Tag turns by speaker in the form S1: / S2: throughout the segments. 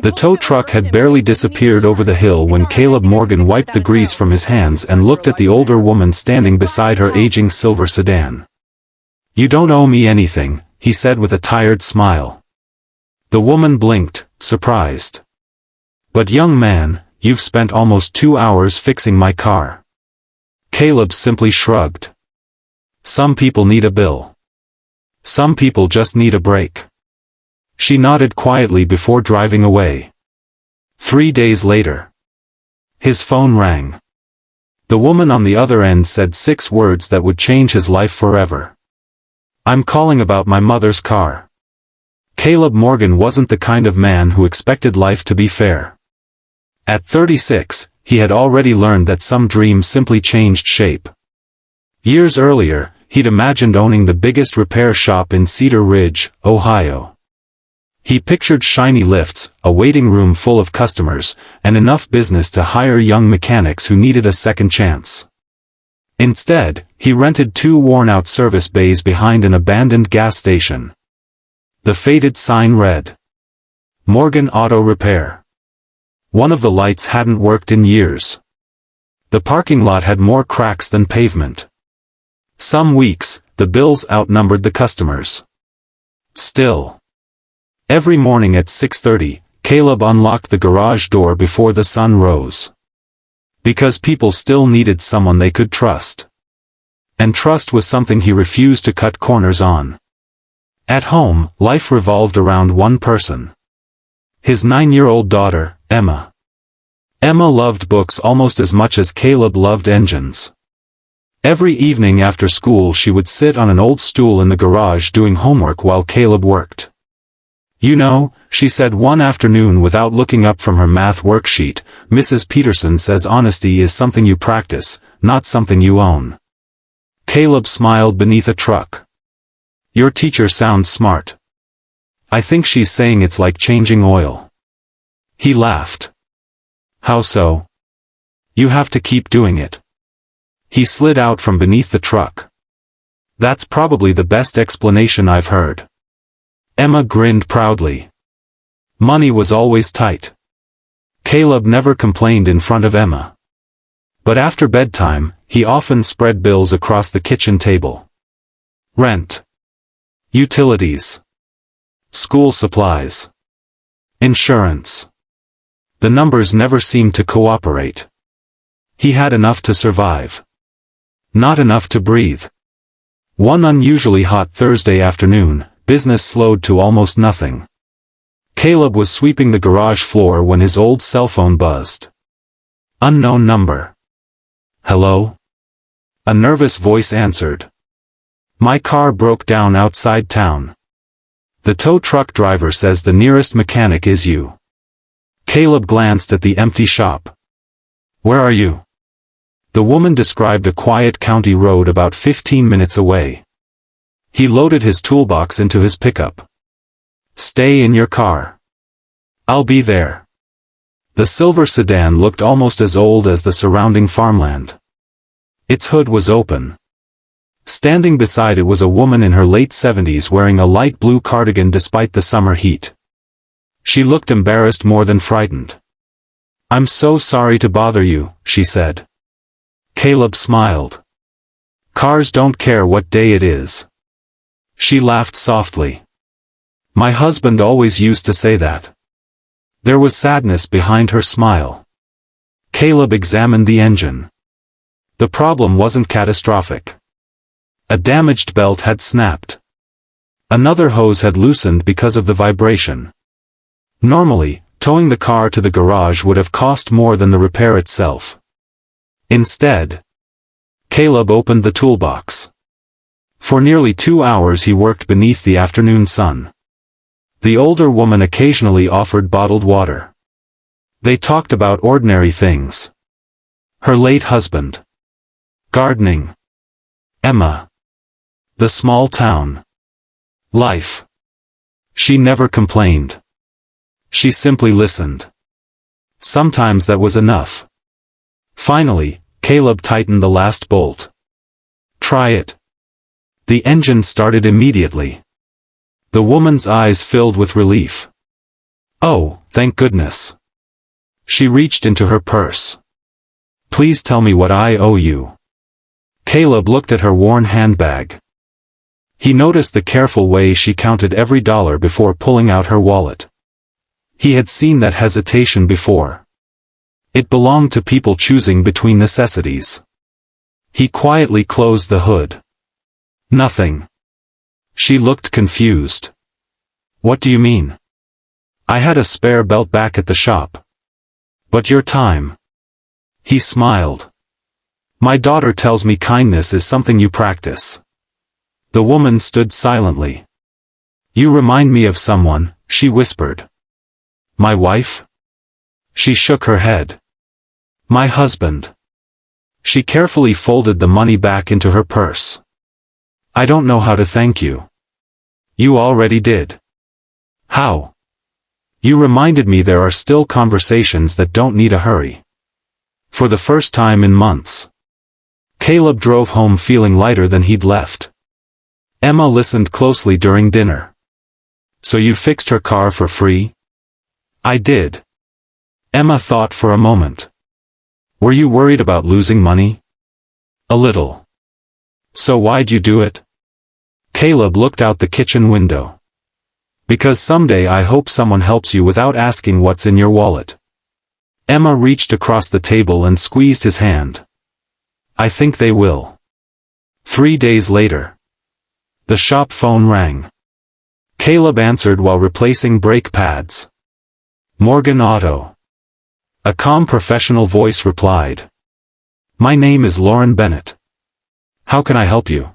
S1: The tow truck had barely disappeared over the hill when Caleb Morgan wiped the grease from his hands and looked at the older woman standing beside her aging silver sedan. "You don't owe me anything," he said with a tired smile. The woman blinked, surprised. "But young man, you've spent almost 2 hours fixing my car." Caleb simply shrugged. "Some people need a bill. Some people just need a break." She nodded quietly before driving away. 3 days later. His phone rang. The woman on the other end said 6 words that would change his life forever. "I'm calling about my mother's car." Caleb Morgan wasn't the kind of man who expected life to be fair. At 36, he had already learned that some dreams simply changed shape. Years earlier, he'd imagined owning the biggest repair shop in Cedar Ridge, Ohio. He pictured shiny lifts, a waiting room full of customers, and enough business to hire young mechanics who needed a second chance. Instead, he rented 2 worn-out service bays behind an abandoned gas station. The faded sign read, "Morgan Auto Repair." One of the lights hadn't worked in years. The parking lot had more cracks than pavement. Some weeks, the bills outnumbered the customers. Still, every morning at 6:30, Caleb unlocked the garage door before the sun rose. Because people still needed someone they could trust. And trust was something he refused to cut corners on. At home, life revolved around one person. His 9-year-old daughter, Emma. Emma loved books almost as much as Caleb loved engines. Every evening after school she would sit on an old stool in the garage doing homework while Caleb worked. "You know," she said one afternoon without looking up from her math worksheet, "Mrs. Peterson says honesty is something you practice, not something you own." Caleb smiled beneath a truck. "Your teacher sounds smart." "I think she's saying it's like changing oil." He laughed. "How so?" "You have to keep doing it." He slid out from beneath the truck. "That's probably the best explanation I've heard." Emma grinned proudly. Money was always tight. Caleb never complained in front of Emma. But after bedtime, he often spread bills across the kitchen table. Rent. Utilities. School supplies. Insurance. The numbers never seemed to cooperate. He had enough to survive. Not enough to breathe. One unusually hot Thursday afternoon, business slowed to almost nothing. Caleb was sweeping the garage floor when his old cell phone buzzed. Unknown number. "Hello?" A nervous voice answered. "My car broke down outside town. The tow truck driver says the nearest mechanic is you." Caleb glanced at the empty shop. "Where are you?" The woman described a quiet county road about 15 minutes away. He loaded his toolbox into his pickup. "Stay in your car. I'll be there." The silver sedan looked almost as old as the surrounding farmland. Its hood was open. Standing beside it was a woman in her late 70s wearing a light blue cardigan despite the summer heat. She looked embarrassed more than frightened. "I'm so sorry to bother you," she said. Caleb smiled. "Cars don't care what day it is." She laughed softly. "My husband always used to say that." There was sadness behind her smile. Caleb examined the engine. The problem wasn't catastrophic. A damaged belt had snapped. Another hose had loosened because of the vibration. Normally, towing the car to the garage would have cost more than the repair itself. Instead, Caleb opened the toolbox. For nearly 2 hours he worked beneath the afternoon sun. The older woman occasionally offered bottled water. They talked about ordinary things. Her late husband. Gardening. Emma. The small town. Life. She never complained. She simply listened. Sometimes that was enough. Finally, Caleb tightened the last bolt. "Try it." The engine started immediately. The woman's eyes filled with relief. Oh, thank goodness. She reached into her purse. Please tell me what I owe you. Caleb looked at her worn handbag. He noticed the careful way she counted every dollar before pulling out her wallet. He had seen that hesitation before. It belonged to people choosing between necessities. He quietly closed the hood. Nothing. She looked confused. What do you mean? I had a spare belt back at the shop. But your time. He smiled. My daughter tells me kindness is something you practice. The woman stood silently. You remind me of someone, she whispered. My wife? She shook her head. My husband. She carefully folded the money back into her purse. I don't know how to thank you. You already did. How? You reminded me there are still conversations that don't need a hurry. For the first time in months. Caleb drove home feeling lighter than he'd left. Emma listened closely during dinner. So you fixed her car for free? I did. Emma thought for a moment. Were you worried about losing money? A little. So why'd you do it? Caleb looked out the kitchen window. Because someday I hope someone helps you without asking what's in your wallet. Emma reached across the table and squeezed his hand. I think they will. 3 days later. The shop phone rang. Caleb answered while replacing brake pads. Morgan Auto. A calm professional voice replied. My name is Lauren Bennett. How can I help you?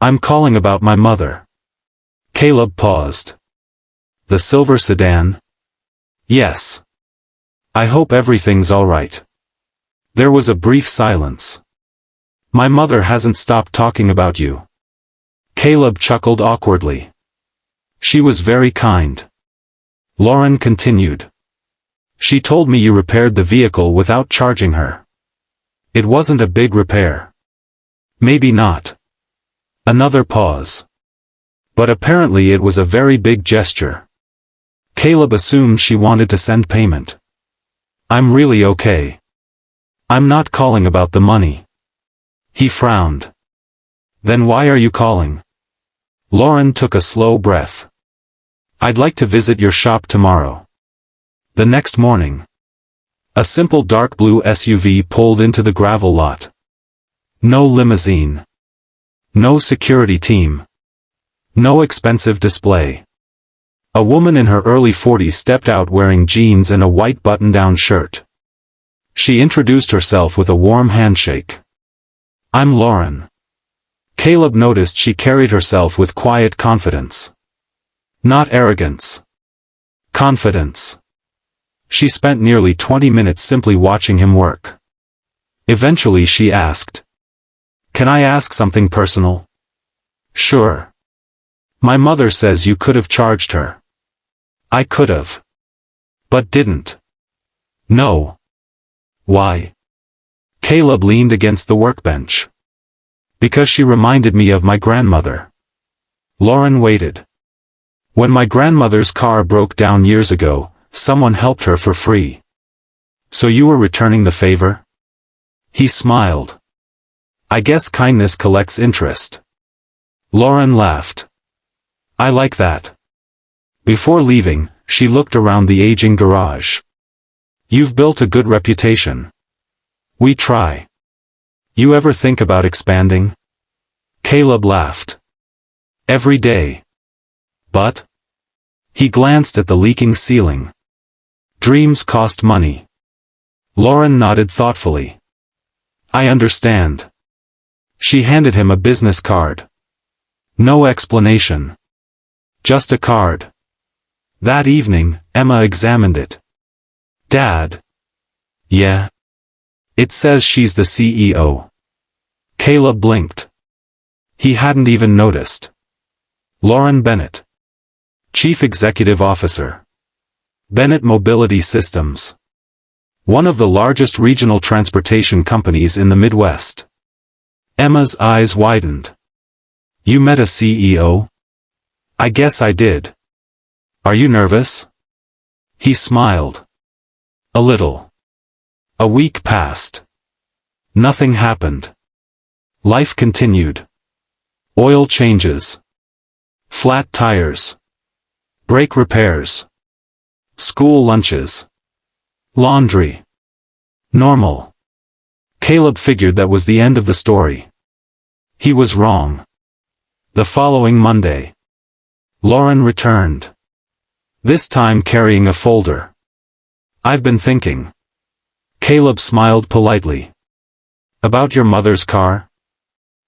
S1: I'm calling about my mother. Caleb paused. The silver sedan? Yes. I hope everything's all right. There was a brief silence. My mother hasn't stopped talking about you. Caleb chuckled awkwardly. She was very kind. Lauren continued. She told me you repaired the vehicle without charging her. It wasn't a big repair. Maybe not. Another pause. But apparently it was a very big gesture. Caleb assumed she wanted to send payment. I'm really okay. I'm not calling about the money. He frowned. Then why are you calling? Lauren took a slow breath. I'd like to visit your shop tomorrow. The next morning. A simple dark blue SUV pulled into the gravel lot. No limousine. No security team. No expensive display. A woman in her early 40s stepped out wearing jeans and a white button-down shirt. She introduced herself with a warm handshake. I'm Lauren. Caleb noticed she carried herself with quiet confidence. Not arrogance. Confidence. She spent nearly 20 minutes simply watching him work. Eventually she asked. Can I ask something personal? Sure. My mother says you could have charged her. I could have. But didn't. No. Why? Caleb leaned against the workbench. Because she reminded me of my grandmother. Lauren waited. When my grandmother's car broke down years ago, someone helped her for free. So you were returning the favor? He smiled. I guess kindness collects interest. Lauren laughed. I like that. Before leaving, she looked around the aging garage. You've built a good reputation. We try. You ever think about expanding? Caleb laughed. Every day. But? He glanced at the leaking ceiling. Dreams cost money. Lauren nodded thoughtfully. I understand. She handed him a business card. No explanation. Just a card. That evening, Emma examined it. Dad. Yeah. It says she's the CEO. Caleb blinked. He hadn't even noticed. Lauren Bennett. Chief Executive Officer. Bennett Mobility Systems. One of the largest regional transportation companies in the Midwest. Emma's eyes widened. You met a CEO? I guess I did. Are you nervous? He smiled. A little. A week passed. Nothing happened. Life continued. Oil changes. Flat tires. Brake repairs. School lunches. Laundry. Normal. Caleb figured that was the end of the story. He was wrong. The following Monday, Lauren returned. This time carrying a folder. "I've been thinking." Caleb smiled politely. "About your mother's car?"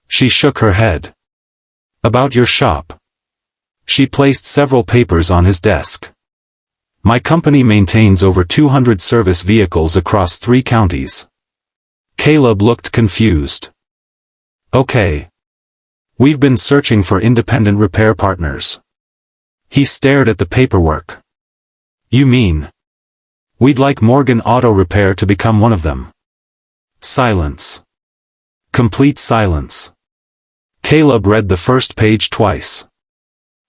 S1: She shook her head. "About your shop?" She placed several papers on his desk. "My company maintains over 200 service vehicles across 3 counties." Caleb looked confused. "Okay. We've been searching for independent repair partners." He stared at the paperwork. "You mean? We'd like Morgan Auto Repair to become one of them." Silence. Complete silence. Caleb read the first page twice.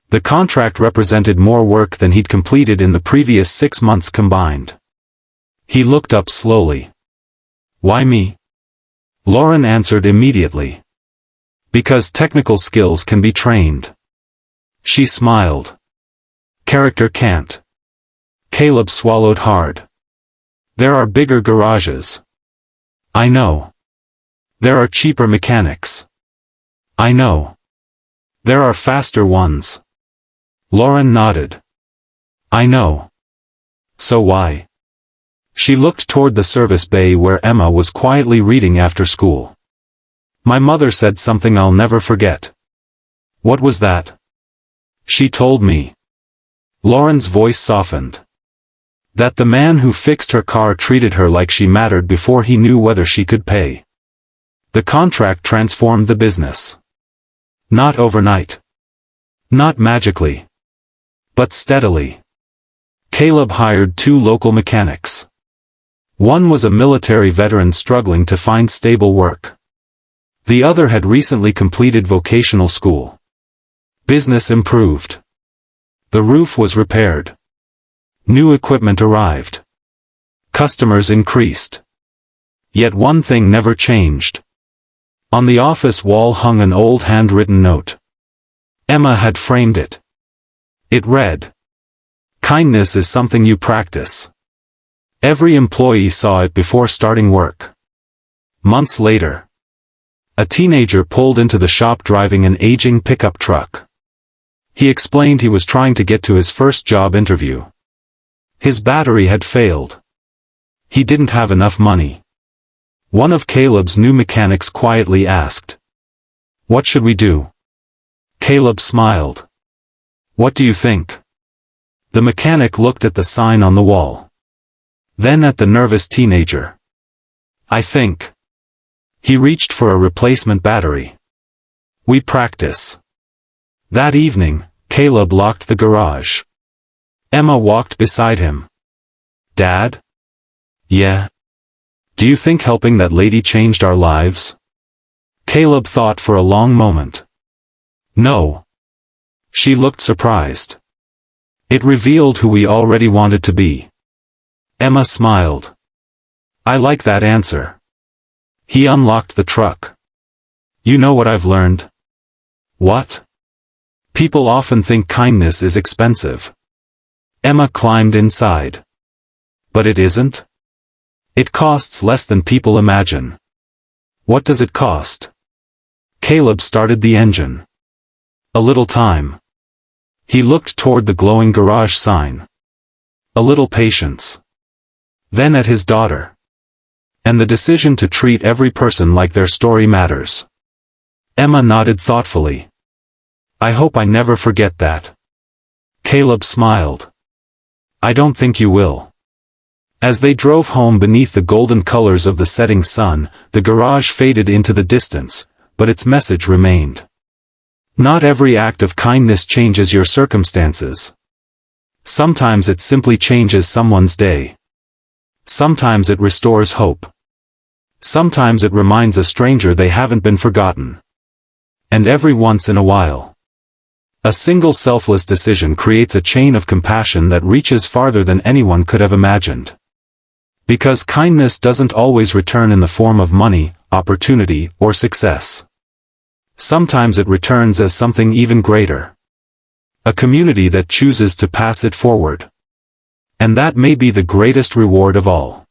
S1: The contract represented more work than he'd completed in the previous 6 months combined. He looked up slowly. "Why me?" Lauren answered immediately. "Because technical skills can be trained." She smiled. "Character can't." Caleb swallowed hard. "There are bigger garages." "I know. There are cheaper mechanics." "I know. There are faster ones." Lauren nodded. "I know. So why?" She looked toward the service bay where Emma was quietly reading after school. "My mother said something I'll never forget." "What was that?" "She told me." Lauren's voice softened. "That the man who fixed her car treated her like she mattered before he knew whether she could pay." The contract transformed the business. Not overnight. Not magically. But steadily. Caleb hired 2 local mechanics. One was a military veteran struggling to find stable work. The other had recently completed vocational school. Business improved. The roof was repaired. New equipment arrived. Customers increased. Yet one thing never changed. On the office wall hung an old handwritten note. Emma had framed it. It read, "Kindness is something you practice." Every employee saw it before starting work. Months later, a teenager pulled into the shop driving an aging pickup truck. He explained he was trying to get to his first job interview. His battery had failed. He didn't have enough money. One of Caleb's new mechanics quietly asked, "What should we do?" Caleb smiled. "What do you think?" The mechanic looked at the sign on the wall. Then at the nervous teenager. "I think." He reached for a replacement battery. "We practice." That evening, Caleb locked the garage. Emma walked beside him. "Dad?" "Yeah." "Do you think helping that lady changed our lives?" Caleb thought for a long moment. "No." She looked surprised. "It revealed who we already wanted to be." Emma smiled. "I like that answer." He unlocked the truck. "You know what I've learned?" "What?" "People often think kindness is expensive." Emma climbed inside. "But it isn't? It costs less than people imagine." "What does it cost?" Caleb started the engine. "A little time." He looked toward the glowing garage sign. "A little patience." Then at his daughter. "And the decision to treat every person like their story matters." Emma nodded thoughtfully. "I hope I never forget that." Caleb smiled. "I don't think you will." As they drove home beneath the golden colors of the setting sun, the garage faded into the distance, but its message remained. Not every act of kindness changes your circumstances. Sometimes it simply changes someone's day. Sometimes it restores hope. Sometimes it reminds a stranger they haven't been forgotten. And every once in a while, A single selfless decision creates a chain of compassion that reaches farther than anyone could have imagined. Because kindness doesn't always return in the form of money, opportunity, or success. Sometimes it returns as something even greater. A community that chooses to pass it forward. And that may be the greatest reward of all.